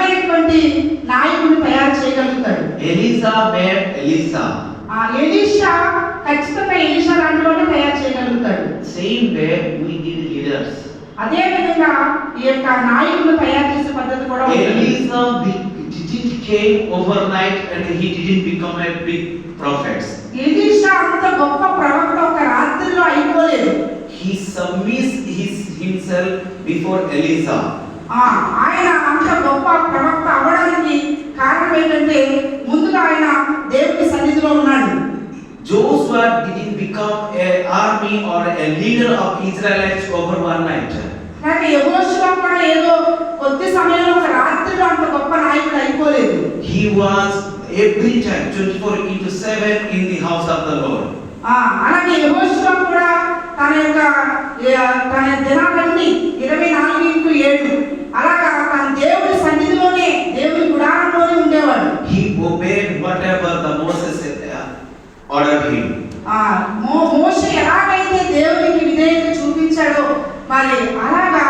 బలమైనటువంటి నాయకుడిని తయారు చేయగలుగుతాడు. Elisha made Elisha. ఎలీషా ఖచ్చితంగా ఎలీషా లాంటి వాడిని తయారు చేయగలుగుతాడు. Same way we need leaders. అదే విధంగా ఈ యొక్క నాయకులను తయారు చేసే పద్ధతి కూడా ఉంది. Elisha didn't came overnight and he didn't become a big prophet. Elisha అంత గొప్ప ప్రవక్త ఒక రాత్రిలో అయిపోలేదు. He submits himself before Elisha. ఆయన అంత గొప్ప ప్రవక్త అవడానికి కారణం ఏంటంటే ముందుగా ఆయన దేవుని సన్నిధిలో ఉన్నాడు. Joshua didn't become an army or a leader of Israelites over one night. కానీ యెహోషువ కూడా ఏదో కొద్ది సమయంలో ఒక రాత్రిలో అంత గొప్ప నాయకుడు అయిపోలేదు. He was every time 24/7 in the house of the Lord. అలాగే యెహోషువ కూడా తన దినాలన్నీ 24/7 అలాగా తన దేవుని సన్నిధిలోనే దేవుని గుడారంలోనే ఉండేవాడు. He obeyed whatever the Moses ordered him. మోషే ఎలాగైతే దేవునికి విధేయత చూపించాడో మరి అలాగా